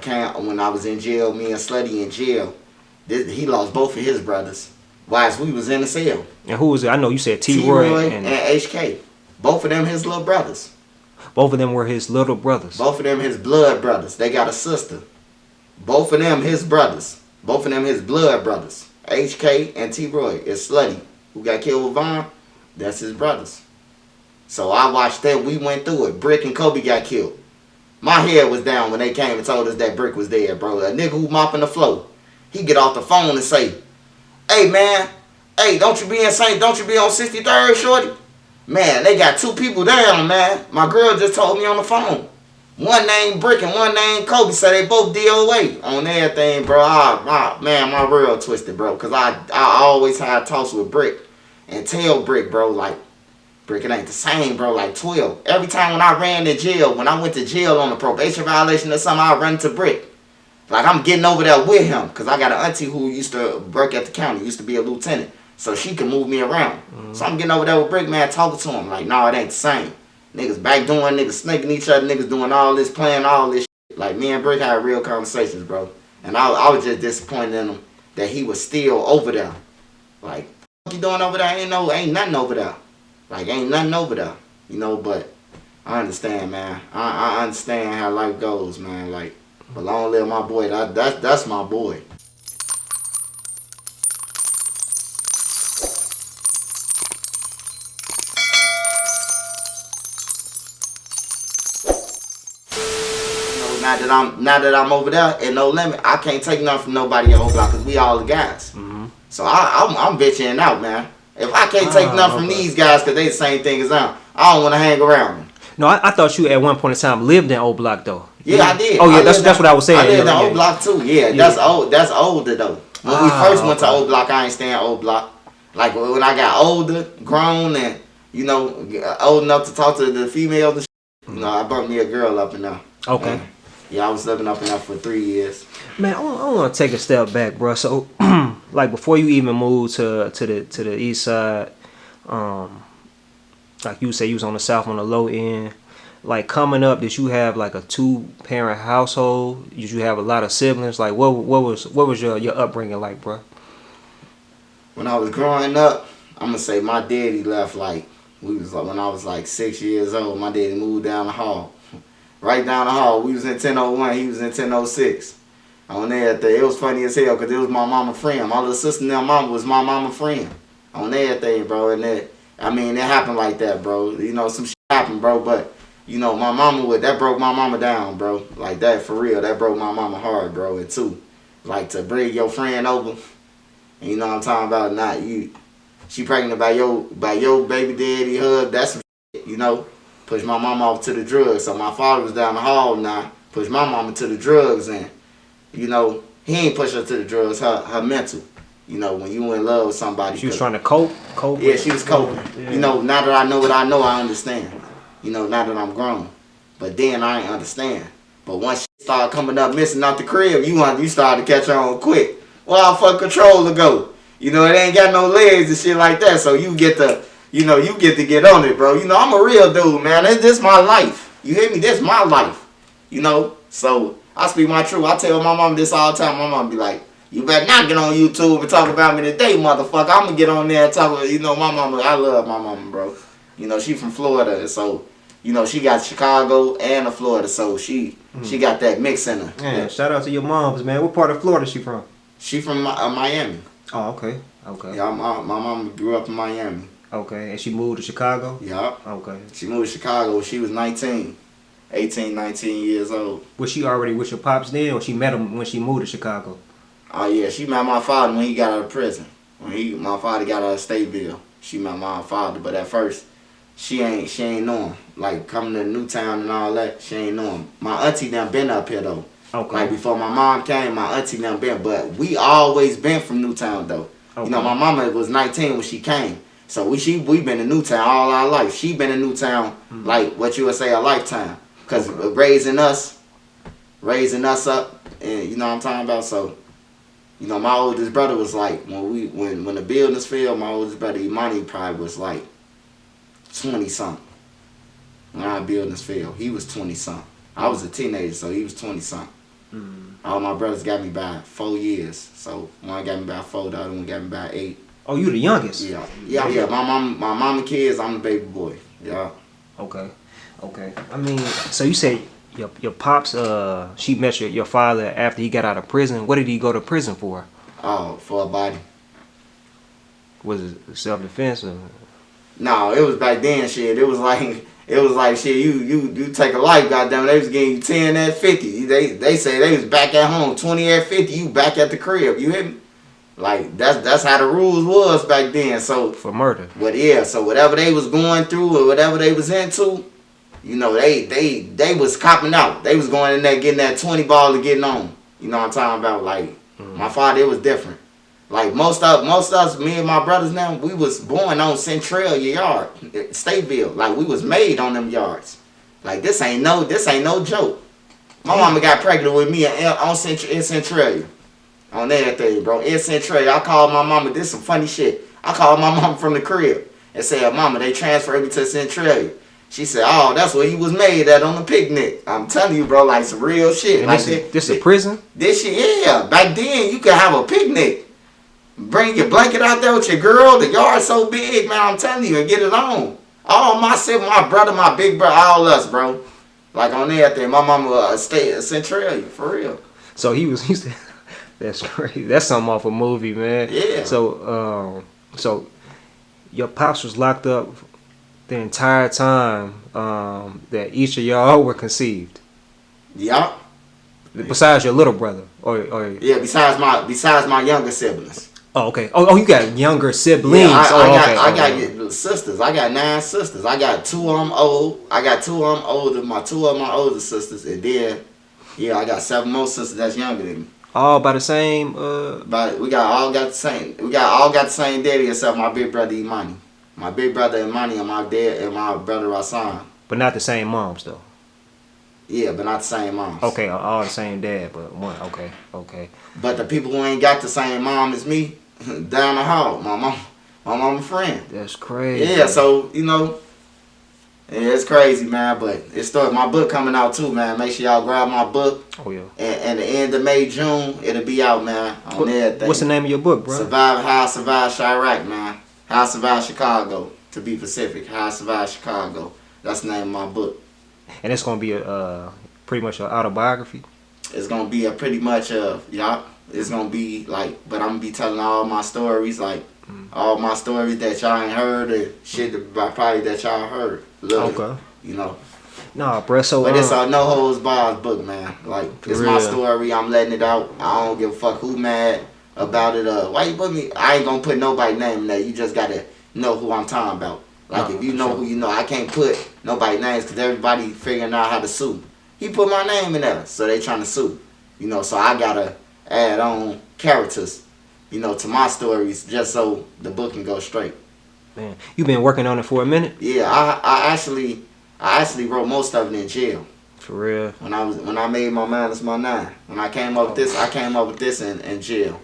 when I was in jail, me and Slutty in jail, he lost both of his brothers whilst we was in the cell. And who was it? I know you said T.Roy and HK. Both of them his little brothers. Both of them were his little brothers. Both of them his blood brothers. They got a sister. Both of them his brothers. Both of them his blood brothers. HK and T.Roy is Slutty, who got killed with Vaughn. That's his brothers. So I watched them. We went through it. Brick and Coby got killed. My head was down when they came and told us that Brick was dead, bro. A nigga who mopping the floor. He get off the phone and say, "Hey, man. Hey, don't you be insane? Don't you be on 63rd, shorty?" Man, they got 2 people down, man. My girl just told me on the phone. One named Brick and one named Coby. So they both DOA on everything, bro. Man, my real twisted, bro. Because I always had talks with Brick and tell Brick, bro, like, Brick, it ain't the same, bro, like 12. Every time when I ran to jail, when I went to jail on a probation violation or something, I run to Brick. Like, I'm getting over there with him. Because I got an auntie who used to work at the county, used to be a lieutenant. So she can move me around. So I'm getting over there with Brick, man, talking to him. Like, no, it ain't the same. Niggas backdooring, niggas snaking each other, niggas doing all this, playing all this shit. Like, me and Brick had real conversations, bro. And I was just disappointed in him that he was still over there. Like, what you doing over there? Ain't nothing over there. Like, ain't nothing over there. You know, but I understand, man. I understand how life goes, man. Like, but long live my boy. That's my boy. Now that I'm over there at No Limit, I can't take nothing from nobody at O Block because we all the guys. So I'm bitching out, man. If I can't take nothing from these guys because they the same thing as I don't want to hang around them. No, I thought you at one point in time lived in O Block though. Yeah, I did. Oh yeah, that's what I was saying. I lived in O Block too. Yeah, that's old. That's older though. When we first went to O Block, I ain't staying O Block. Like when I got older, grown, and you know, old enough to talk to the females and shit, you know, I bumped me a girl up in there. Okay. Yeah, I was living up in there for 3 years. Man, I want to take a step back, bro. So, like before you even moved to the east side, like you say, you was on the south on the low end. Like coming up, did you have like a 2-parent household? Did you have a lot of siblings? Like what was your upbringing like, bro? When I was growing up, I'm gonna say my daddy left like when I was like 6 years old. My daddy moved down the hall. Right down the hall. We was in 1001. He was in 1006. On everything. It was funny as hell because it was my mama friend. My little sister and their mama was my mama friend. On everything, bro. And it happened like that, bro. You know, some shit happened, bro. But, you know, my mama that broke my mama down, bro. Like that, for real. That broke my mama hard, bro. And too, like to bring your friend over. And you know what I'm talking about? Not you. She pregnant by your baby daddy, that's some shit, you know. Push my mom off to the drugs. So my father was down the hall now. Push my mama to the drugs, and you know he ain't push her to the drugs. Her mental. You know when you in love with somebody. She was trying to cope. Yeah, she was coping. Yeah. You know now that I know what I know, I understand. You know now that I'm grown, but then I ain't understand. But once she started coming up missing out the crib, you started to catch on quick. Well, how fuck control to go. You know it ain't got no legs and shit like that. So you get to. You know, you get to get on it, bro. You know, I'm a real dude, man. This my life. You hear me? This my life. You know? So, I speak my truth. I tell my mom this all the time. My mom be like, you better not get on YouTube and talk about me today, motherfucker. I'm going to get on there and talk about, you know, my mama. I love my mama, bro. You know, she from Florida. So, you know, she got Chicago and Florida. So, she got that mix in her. Man, shout out to your moms, man. What part of Florida she from? She from Miami. Oh, okay. Yeah, my mama grew up in Miami. Okay, and she moved to Chicago? Yeah. Okay. She moved to Chicago when she was 19 years old. Was she already with your pops then, or she met him when she moved to Chicago? Oh yeah, she met my father when he got out of prison. My father got out of Stateville. She met my father, but at first, she ain't know him. Like coming to Newtown and all that, she ain't know him. My auntie done been up here though. Okay. Like before my mom came, my auntie done been, but we always been from Newtown though. Okay. You know, my mama was 19 when she came. So we been in Newtown all our life. She been in Newtown like what you would say a lifetime. Cause raising us up, and you know what I'm talking about. So, you know, my oldest brother was like when the buildings fell. My oldest brother Imani probably was like 20 something. When our buildings fell, he was 20 something. I was a teenager, so he was 20 something. All my brothers got me by 4 years. So one got me by 4, the other one got me by 8. Oh, you the youngest? Yeah. My mama kids, I'm the baby boy. Yeah. Okay. I mean, so you say your pops, she met your father after he got out of prison. What did he go to prison for? Oh, for a body. Was it self-defense or? No, it was back then. Shit, it was like shit. You take a life, goddamn. They was getting you 10 at 50. They say they was back at home 20 at 50. You back at the crib. You hit me? Like that's how the rules was back then. So For murder. But yeah, so whatever they was going through or whatever they was into, you know, they was copping out. They was going in there getting that 20 ball and getting on. You know what I'm talking about? Like my father, it was different. Like most of us, me and my brothers now, we was born on Centralia Yard, Stateville. Like we was made on them yards. Like this ain't no joke. My mama got pregnant with me in Centralia. On everything, bro. In Centralia, I called my mama. This some funny shit. I called my mama from the crib and said, "Mama, they transferred me to Centralia." She said, "Oh, that's where you was made at on the picnic." I'm telling you, bro, like some real shit. And like this a prison? This shit, yeah. Back then, you could have a picnic. Bring your blanket out there with your girl. The yard's so big, man. I'm telling you, and get it on. All my siblings, my brother, my big brother, all us, bro. Like on everything. My mama stayed at Centralia, for real. So he said, that's crazy. That's something off a movie, man. Yeah. So your pops was locked up the entire time that each of y'all were conceived. Yeah. Besides your little brother, or yeah. Besides my younger siblings. Oh, okay. Oh, you got younger siblings. Yeah, I got okay. sisters. I got 9 sisters. I got 2 of them old. I got 2 of them older. 2 of my older sisters, and then I got 7 more sisters that's younger than me. All by the same. But we all got the same daddy except my big brother Imani. My big brother Imani and my dad and my brother Rasan. But not the same moms though. Yeah, but not the same moms. Okay, all the same dad, but one. Okay. But the people who ain't got the same mom as me, down the hall, my mama friend. That's crazy. Yeah, so yeah, it's crazy, man. But it's started. My book coming out too, man. Make sure y'all grab my book. Oh yeah. And the end of May, June, it'll be out, man. On everything. What's the name of your book, bro? How I Survived Chirac, man. How I Survived Chicago, to be specific. How I Survived Chicago. That's the name of my book. And it's gonna be pretty much an autobiography. It's gonna be pretty much it's gonna be like, but I'm gonna be telling all my stories, like all my stories that y'all ain't heard and shit probably that y'all heard. Okay. You know. Nah, bro. So, but it's a no holds barred book, man. Like it's real. My story. I'm letting it out. I don't give a fuck who mad about it. Why you put me? I ain't gonna put nobody's name in there. You just gotta know who I'm talking about. Like if you know who you know, I can't put nobody's names because everybody figuring out how to sue. He put my name in there, so they trying to sue. You know, so I gotta add on characters, you know, to my stories just so the book can go straight. Man, you been working on it for a minute? Yeah, I actually wrote most of it in jail. For real? When I made my Minus My 9. When I came up with this in jail.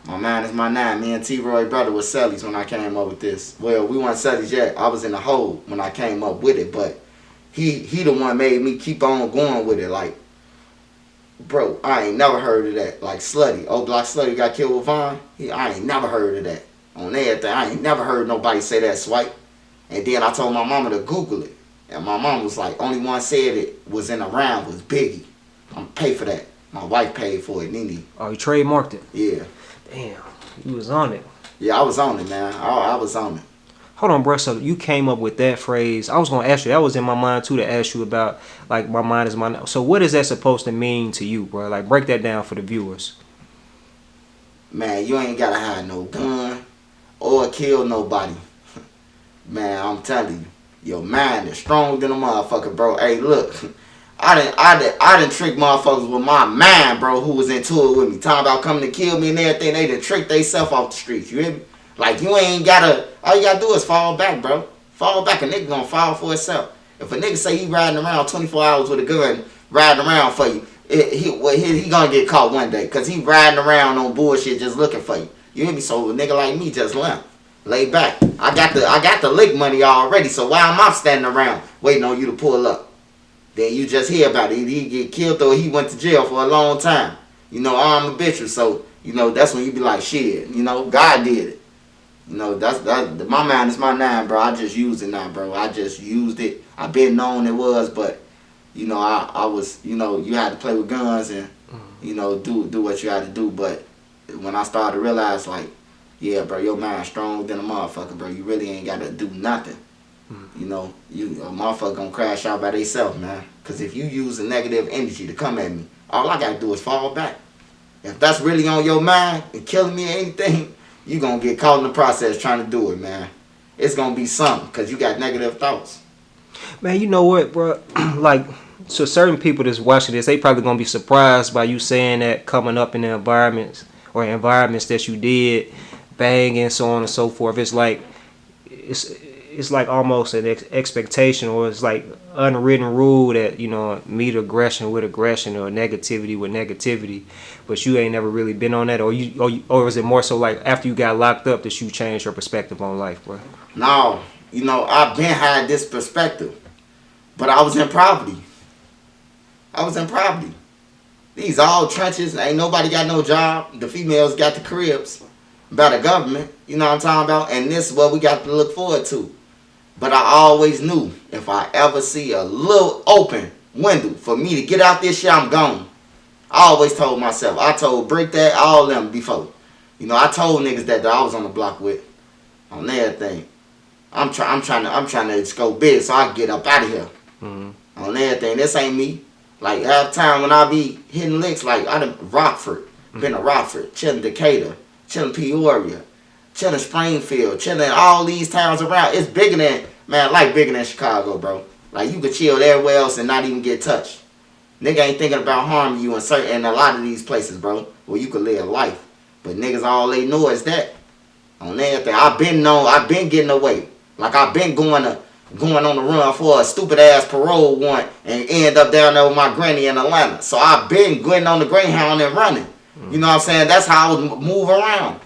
My Minus My 9. Me and T.Roy brother was cellies when I came up with this. Well, we weren't cellies yet. I was in the hole when I came up with it, but he the one made me keep on going with it. Like, bro, I ain't never heard of that. Like Slutty, old Block Slutty got killed with Vaughn. I ain't never heard of that. On everything, I ain't never heard nobody say that swipe. And then I told my mama to Google it. And my mom was like, only one said it was in a round was Biggie. I'm gonna pay for that. My wife paid for it, Nene. Oh, you trademarked it? Yeah. Damn, you was on it. Yeah, I was on it, man. I was on it. Hold on, bro. So you came up with that phrase. I was gonna ask you. That was in my mind too to ask you about. Like, my mind is my. So what is that supposed to mean to you, bro? Like, break that down for the viewers. Man, you ain't gotta have no gun or kill nobody. Man, I'm telling you, your mind is stronger than a motherfucker, bro. Hey, look, I done trick motherfuckers with my mind, bro, who was into it with me. Talking about coming to kill me and everything. They done tricked theyself off the streets. You hear me? Like, you ain't gotta, all you gotta do is fall back, bro. Fall back, a nigga gonna fall for itself. If a nigga say he riding around 24 hours with a gun, riding around for you, he gonna get caught one day. Because he riding around on bullshit just looking for you. You hear me? So a nigga like me just limp. Lay back. I got the lick money already, so why am I standing around waiting on you to pull up? Then you just hear about it. He get killed or he went to jail for a long time. You know, armed habitual. So, you know, that's when you be like, shit, you know, God did it. You know, that's my mind is my nine, bro. I just used it now, bro. I just used it. I been known it was, but, you know, I was, you know, you had to play with guns and, you know, do what you had to do. But when I started to realize, like, yeah, bro, your mind stronger than a motherfucker, bro. You really ain't got to do nothing. You know, a motherfucker gonna crash out by themselves, man. Because if you use a negative energy to come at me, all I gotta do is fall back. If that's really on your mind and killing me or anything, you gonna get caught in the process trying to do it, man. It's gonna be something because you got negative thoughts. Man, you know what, bro? Like, so certain people that's watching this, they probably gonna be surprised by you saying that coming up in the environments that you did, banging, so on and so forth. It's like it's like almost an expectation, or it's like unwritten rule that, you know, meet aggression with aggression or negativity with negativity. But you ain't never really been on that, or is it more so like after you got locked up that you changed your perspective on life, bro? No, you know, I've been had this perspective, but I was in poverty. These all trenches, ain't nobody got no job. The females got the cribs by the government, you know what I'm talking about? And this is what we got to look forward to. But I always knew if I ever see a little open window for me to get out this shit, I'm gone. I always told myself. I told Brick that, all of them before. You know, I told niggas that I was on the block with, on everything. I'm trying to just go big so I can get up out of here. On everything. This ain't me. Like half time when I be hitting licks, like I done Rockford, been to Rockford, chilling Decatur, chilling Peoria, chilling Springfield, chilling all these towns around. It's bigger than, man, like bigger than Chicago, bro. Like you could chill everywhere else and not even get touched. Nigga ain't thinking about harming you in a lot of these places, bro, where you could live life. But niggas all they know is that. On everything. I've been getting away. Like I've been going on the run for a stupid ass parole warrant and end up down there with my granny in Atlanta. So I've been getting on the Greyhound and running. You know what I'm saying? That's how I would move around.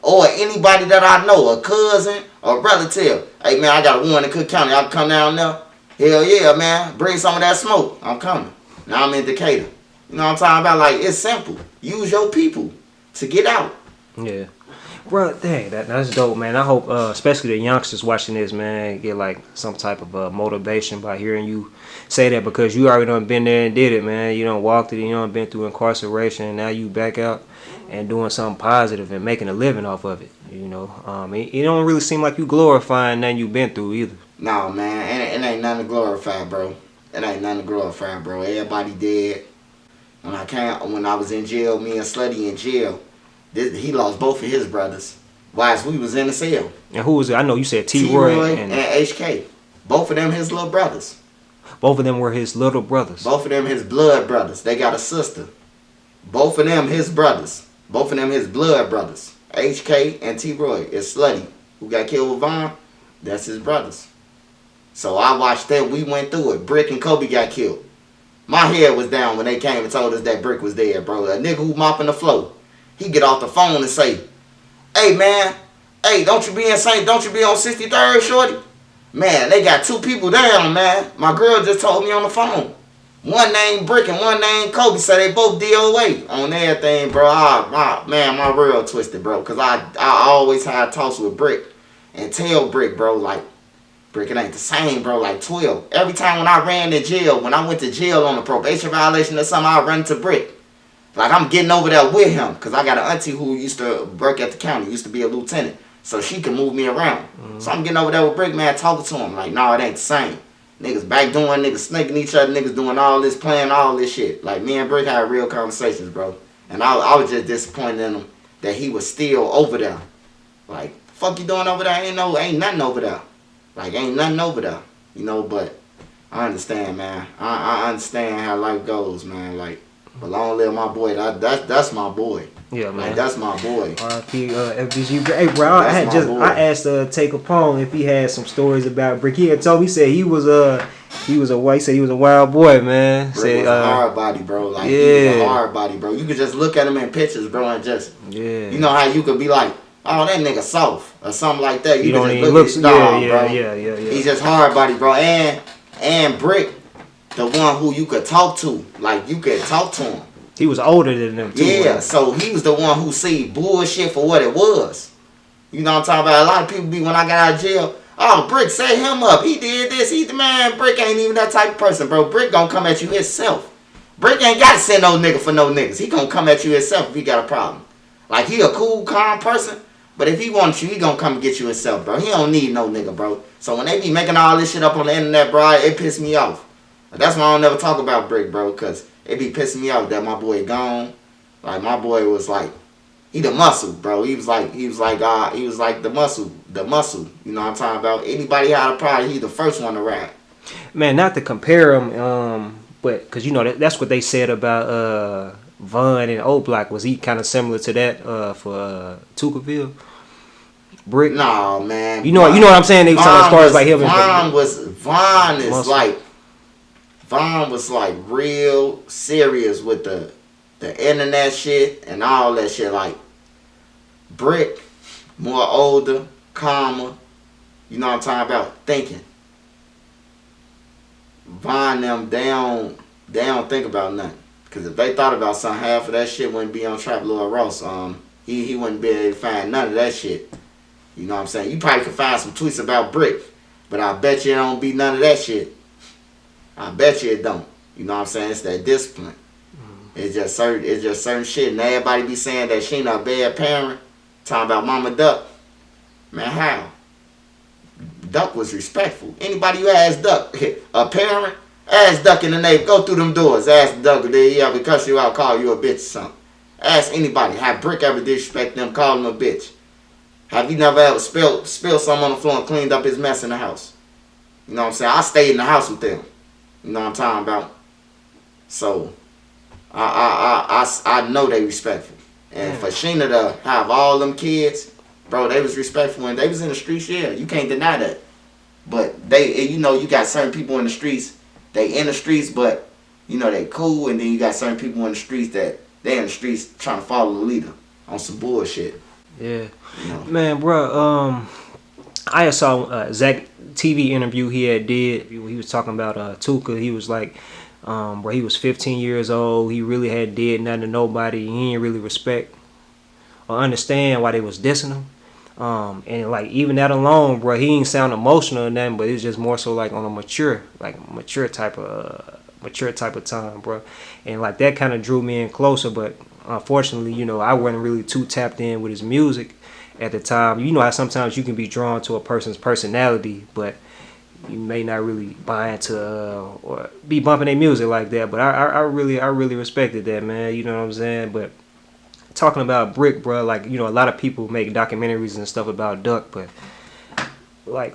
Or anybody that I know, a cousin, a relative. Hey man, I got a warrant in Cook County. I can come down there. Hell yeah, man. Bring some of that smoke. I'm coming. Now I'm in Decatur. You know what I'm talking about? Like, it's simple. Use your people to get out. Yeah. Bro, dang, that's dope, man. I hope, especially the youngsters watching this, man, get like some type of motivation by hearing you say that, because you already done been there and did it, man. You done walked it, you done been through incarceration, and now you back out and doing something positive and making a living off of it, you know. It don't really seem like you glorifying nothing you been through either. No, man, it ain't nothing to glorify, bro. It ain't nothing to glorify, bro. Everybody dead. When I was in jail, me and Slutty in jail, he lost both of his brothers whilst we was in the cell. And who was it? I know you said T.Roy and HK. Both of them his little brothers. Both of them were his little brothers. Both of them his blood brothers. They got a sister. Both of them his brothers. Both of them his blood brothers. HK and T.Roy is Slutty, who got killed with Vaughn. That's his brothers. So I watched them. We went through it. Brick and Coby got killed. My head was down when they came and told us that Brick was dead, bro. A nigga who mopping the floor. He get off the phone and say, "Hey, man. Hey, don't you be insane? Don't you be on 63rd, shorty?" Man, they got two people down, man. My girl just told me on the phone. One named Brick and one named Coby. So they both DOA on everything, bro. My real twisted, bro. Because I always had talks with Brick and tell Brick, bro, like, Brick, it ain't the same, bro, like 12. Every time when I ran to jail, when I went to jail on a probation violation or something, I run to Brick. Like, I'm getting over there with him, because I got an auntie who used to work at the county, used to be a lieutenant, so she can move me around. So I'm getting over there with Brick, man, talking to him, like, no, it ain't the same. Niggas backdoing, niggas snaking each other, niggas doing all this, playing all this shit. Like, me and Brick had real conversations, bro. And I was just disappointed in him that he was still over there. Like, fuck you doing over there? Ain't nothing over there. Like, ain't nothing over there, you know, but I understand, man. I understand how life goes, man. Like, but long live my boy. That's my boy. Yeah, man. Like, that's my boy. R.I.P. FBG. Hey, bro, I asked Take Capone if he had some stories about Brick. He had told me, he said he was a wild boy, man. Brick was a hard body, bro. Like, he was a hard body, bro. You could just look at him in pictures, bro, and just, you know how you could be like, oh, that nigga soft or something like that. You don't even look at his dog, bro. Yeah. He's just hard body, bro. And Brick, the one who you could talk to. Like, you could talk to him. He was older than them too. Yeah, right? so he was the one who see bullshit for what it was. You know what I'm talking about? A lot of people be, when I got out of jail, oh, Brick set him up. He did this. He the man. Brick ain't even that type of person, bro. Brick gonna come at you himself. Brick ain't got to send no nigga for no niggas. He gonna come at you himself if he got a problem. Like, he a cool, calm person, but if he wants you, he gonna come get you himself, bro. He don't need no nigga, bro. So when they be making all this shit up on the internet, bro, it piss me off. That's why I don't never talk about Brick, bro, because it be pissing me off that my boy gone. Like, my boy was like, he the muscle, bro. He was like the muscle. You know what I'm talking about? Anybody had a problem, he the first one to ride. Man, not to compare him, but because you know that's what they said about Von and O Block. Was he kind of similar to that for Tukaville? Brick? Nah, man. You know what I'm saying? They talking as far as like him. Von was like real serious with the internet shit and all that shit. Like, Brick, more older, calmer. You know what I'm talking about? Thinking. Von them, they don't think about nothing. Because if they thought about something, half of that shit wouldn't be on Trap Lord Ross. He wouldn't be able to find none of that shit. You know what I'm saying? You probably could find some tweets about Brick, but I bet you it don't be none of that shit. I bet you it don't. You know what I'm saying? It's that discipline. It's just certain shit. And everybody be saying that she not a bad parent. Talking about Mama Duck. Man, how? Duck was respectful. Anybody who asked Duck, a parent, ask Duck in the neighbor, go through them doors. Ask Duck, did he ever cuss you out, call you a bitch or something? Ask anybody, have Brick ever disrespect them, call him a bitch? Have you never ever spilled something on the floor and cleaned up his mess in the house? You know what I'm saying? I stayed in the house with them. You know what I'm talking about? So, I know they respectful. And for Sheena to have all them kids, bro, they was respectful when they was in the streets, yeah. You can't deny that. But they, you know, you got certain people in the streets, they in the streets, but, you know, they cool. And then you got certain people in the streets that they in the streets trying to follow the leader on some bullshit. Yeah. You know? Man, bro, I saw Zach TV interview he had did. He was talking about Tuka. He was like, bro, he was 15 years old. He really had did nothing to nobody. He didn't really respect or understand why they was dissing him. And like even that alone, bro, he ain't sound emotional or nothing, but it's just more so like on a mature type of time, bro. And like that kind of drew me in closer, but unfortunately, you know, I wasn't really too tapped in with his music at the time. You know how sometimes you can be drawn to a person's personality, but you may not really buy into or be bumping their music like that. But I really respected that, man. You know what I'm saying? But talking about Brick, bro, like, you know, a lot of people make documentaries and stuff about Duck, but like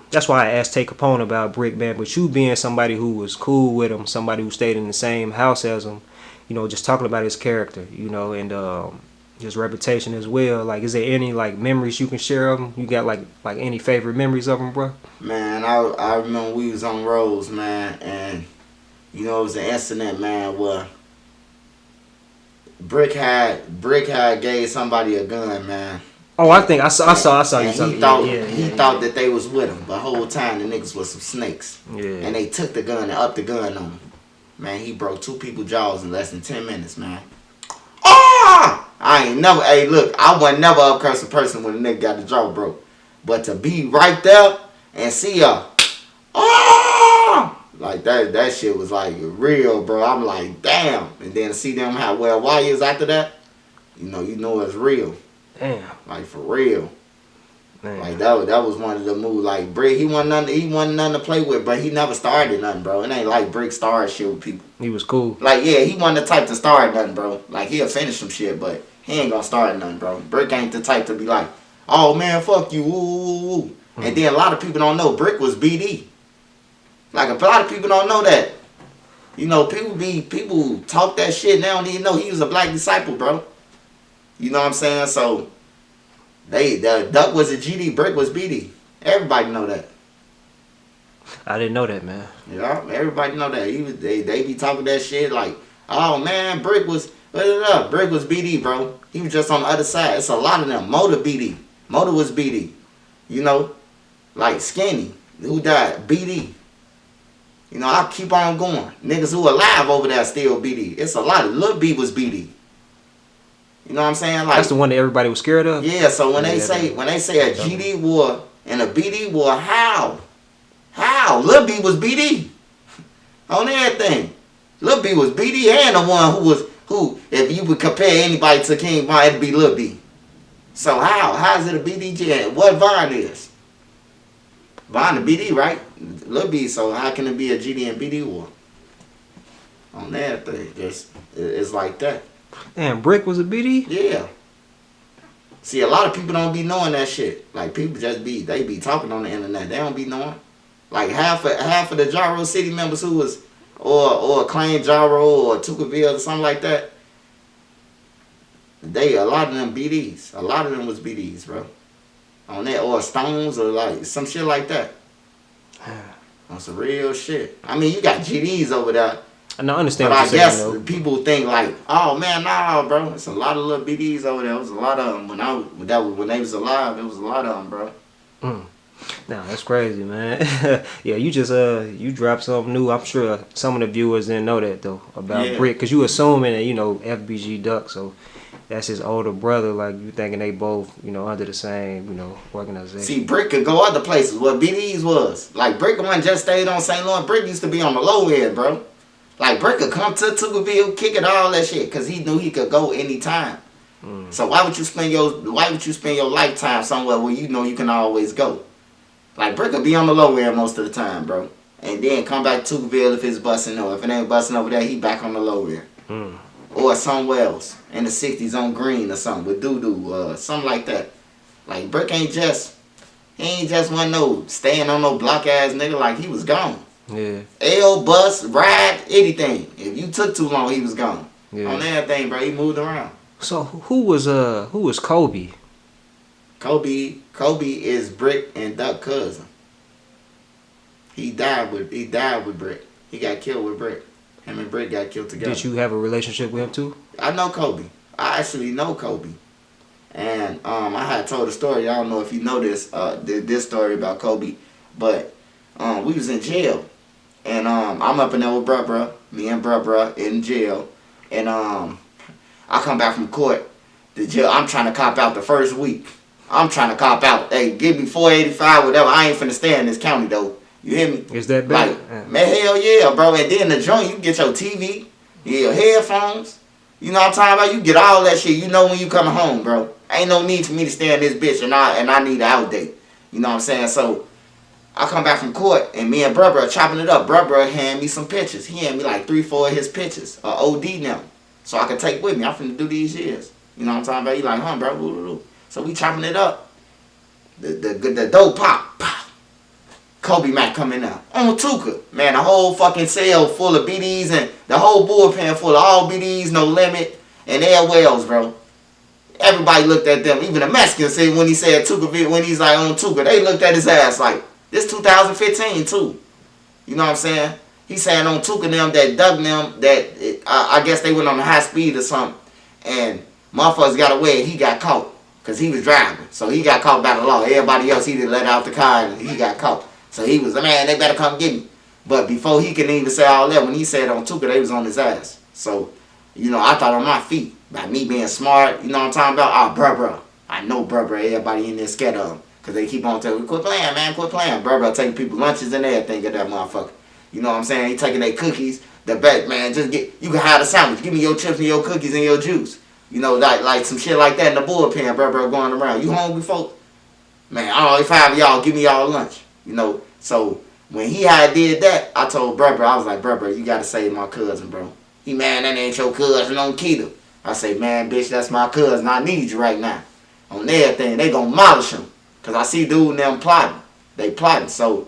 that's why I asked Tay Capone about Brick, man. But you being somebody who was cool with him, somebody who stayed in the same house as him, you know, just talking about his character, you know, and his reputation as well. Like, is there any like memories you can share of him? You got like any favorite memories of him, bro? Man, I remember we was on roads, man, and you know it was an incident, man, where Brick had gave somebody a gun, man. Oh, I think I saw you. He thought that they was with him, but the whole time the niggas was some snakes. Yeah. And they took the gun and upped the gun on him. Man, he broke 2 people's jaws in less than 10 minutes, man. Ah! I ain't never, hey, look, I wasn't never up cursing person when a nigga got the jaw broke. But to be right there and see like that shit was like real, bro. I'm like, damn. And then to see them have wear wires after that, you know it's real. Damn. Like, for real. Man. Like, that was one of the moves. Like, Brick, he wasn't nothing to play with, but he never started nothing, bro. It ain't like Brick started shit with people. He was cool. Like, yeah, he wasn't the type to start nothing, bro. Like, he'll finish some shit, but he ain't gonna start nothing, bro. Brick ain't the type to be like, oh, man, fuck you, woo. And then a lot of people don't know Brick was BD. Like, a lot of people don't know that. You know, people talk that shit now and they don't even know he was a black disciple, bro. You know what I'm saying? So, the Duck was a GD, Brick was BD. Everybody know that. I didn't know that, man. Yeah, everybody know that. They be talking that shit like, oh man, Brick was Brick was BD, bro. He was just on the other side. It's a lot of them. Motor BD. Motor was BD. You know, like Skinny, who died, BD. You know, I keep on going. Niggas who alive over there still BD. It's a lot of Lil B was BD. You know what I'm saying? Like, that's the one that everybody was scared of. Yeah, so when they say a GD war and a BD war, how? Lil B was BD on everything. Lil B was BD and the one who if you would compare anybody to King Von, it'd be Lil B. So how is it a BD? What Von is? Von the BD, right? Lil B. So how can it be a GD and BD war? On everything, it's like that. Damn, Brick was a BD? Yeah. See, a lot of people don't be knowing that shit. Like, people just they be talking on the internet. They don't be knowing. Like, half of the Gyro City members who was, or claimed Gyro or Tukaville or something like that, a lot of them BDs. A lot of them was BDs, bro. On that, or Stones or like, some shit like that. On some real shit. I mean, you got GDs over there. And I understand but what you're saying, though. People think like, oh man, nah, bro. It's a lot of little BDs over there. It was a lot of them when they was alive. It was a lot of them, bro. Nah, that's crazy, man. Yeah, you just you dropped something new. I'm sure some of the viewers didn't know that though about Brick, cause you assuming that FBG Duck, so that's his older brother. Like you thinking they both under the same organization. See, Brick could go other places. What BDs was like, Brick one just stayed on St. Louis. Brick used to be on the low end, bro. Like, Brick could come to Tukaville, kick it, all that shit, because he knew he could go anytime. So why would you spend your lifetime somewhere where you know you can always go? Like, Brick could be on the low end most of the time, bro. And then come back to Tukaville if it's busting, or if it ain't busting over there, he back on the low end. Or somewhere else, in the 60s on Green or something, with Doo-Doo, something like that. Like, Brick ain't just one staying on no block ass nigga, like he was gone. Yeah. L, bus, ride, anything. If you took too long, he was gone. Yeah. On everything, bro. He moved around. So who was Coby? Coby is Brick and Duck cousin. He died with Brick. He got killed with Brick. Him and Brick got killed together. Did you have a relationship with him too? I know Coby. I actually know Coby. And I had told a story. I don't know if you know this story about Coby, but we was in jail. And I'm up in there with bruh, me and bruh in jail. And I come back from court. The jail, I'm trying to cop out the first week. I'm trying to cop out. Hey, give me $485, whatever. I ain't finna stay in this county though. You hear me? Is that bad? Like, man, hell yeah, bro. And then the joint, you get your TV, your headphones. You know what I'm talking about? You get all that shit. You know when you coming home, bro. Ain't no need for me to stay in this bitch and I need an outdate. You know what I'm saying? So I come back from court and me and bruh chopping it up. Bruh hand me some pictures. He hand me like 3-4 of his pictures. OD now. So I can take with me. I'm finna do these years. You know what I'm talking about? He like, huh, bro? So we chopping it up. The dope pop. Coby Mack coming out. On Tuka. Man, the whole fucking cell full of BDs and the whole bullpen full of all BDs, no limit, and Air Wells, bro. Everybody looked at them. Even the Mexicans said when he said Tuka, when he's like on Tuka, they looked at his ass like, this 2015 too. You know what I'm saying? He saying on Tuka them that Doug them that I guess they went on a high speed or something, and motherfuckers got away and he got caught because he was driving. So he got caught by the law. Everybody else he didn't let out the car and he got caught. So he was, man, they better come get me. But before he could even say all that, when he said on Tuka, they was on his ass. So, you know, I thought on my feet by me being smart. You know what I'm talking about? Bruh. I know bruh. Everybody in there scared of him. Because they keep on telling me, quit playing, man, quit playing. Bruh taking people lunches and everything at that motherfucker. You know what I'm saying? He taking their cookies. The back, man, you can have a sandwich. Give me your chips and your cookies and your juice. You know, like some shit like that in the bullpen, bruh going around. You hungry, folks? Man, all 5 of y'all, give me y'all lunch. You know, so when he had did that, I told bruh, I was like, bruh, you got to save my cousin, bro. He, man, that ain't your cousin on Keto. I say, man, bitch, that's my cousin. I need you right now. On everything, they gonna demolish him. Because I see dude and them plotting. They plotting. So,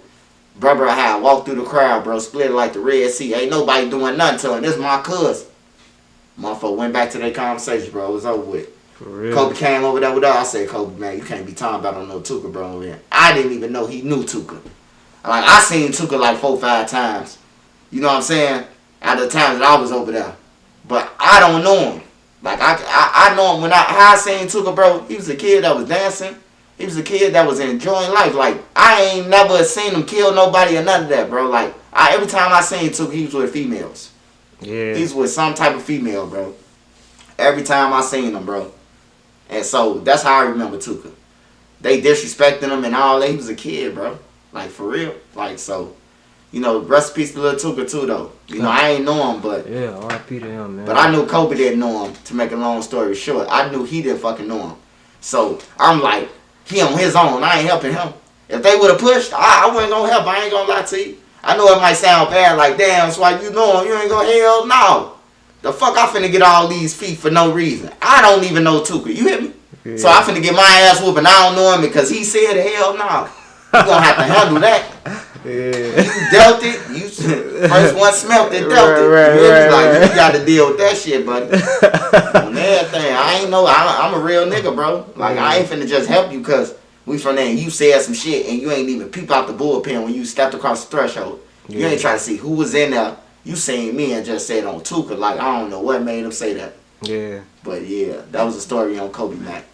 bruh, I had walked through the crowd, bro, split like the Red Sea. Ain't nobody doing nothing to him. This is my cousin. Motherfucker went back to their conversation, bro. It was over with. For real? Coby came over there with us. I said, Coby, man, you can't be talking about no Tuka, bro. Man. I didn't even know he knew Tuka. Like, I seen Tuka like 4-5 times. You know what I'm saying? At the times that I was over there. But I don't know him. Like, I know him when I seen Tuka, bro. He was a kid that was dancing. He was a kid that was enjoying life. Like, I ain't never seen him kill nobody or none of that, bro. Like, Every time I seen Tuka, he was with females. Yeah. He's with some type of female, bro. Every time I seen him, bro. And so that's how I remember Tuka. They disrespecting him and all that. He was a kid, bro. Like, for real. Like, so, you know, rest in peace to little Tuka, too, though. You know, I ain't know him, but... Yeah, R.I.P. to him, man. But I knew Coby didn't know him, to make a long story short. I knew he didn't fucking know him. So, I'm like, he on his own. I ain't helping him. If they would have pushed, I wasn't going to help. I ain't going to lie to you. I know it might sound bad, like, damn, so like, you know him, you ain't going to hell? No. The fuck I finna get all these feet for no reason. I don't even know Tuka. You hear me? Yeah. So I finna get my ass whooping. I don't know him because he said hell no. You gonna have to handle that. Yeah. You dealt it. You first one smelt it, dealt it. Like, you gotta deal with that shit, buddy. On everything. I ain't know. I'm a real nigga, bro. Like, I ain't finna just help you because we from there and you said some shit and you ain't even peep out the bullpen when you stepped across the threshold. Yeah. You ain't trying to see who was in there. You seen me and just said on Tuka, like, I don't know what made him say that. Yeah. But yeah, that was a story on Coby Mack.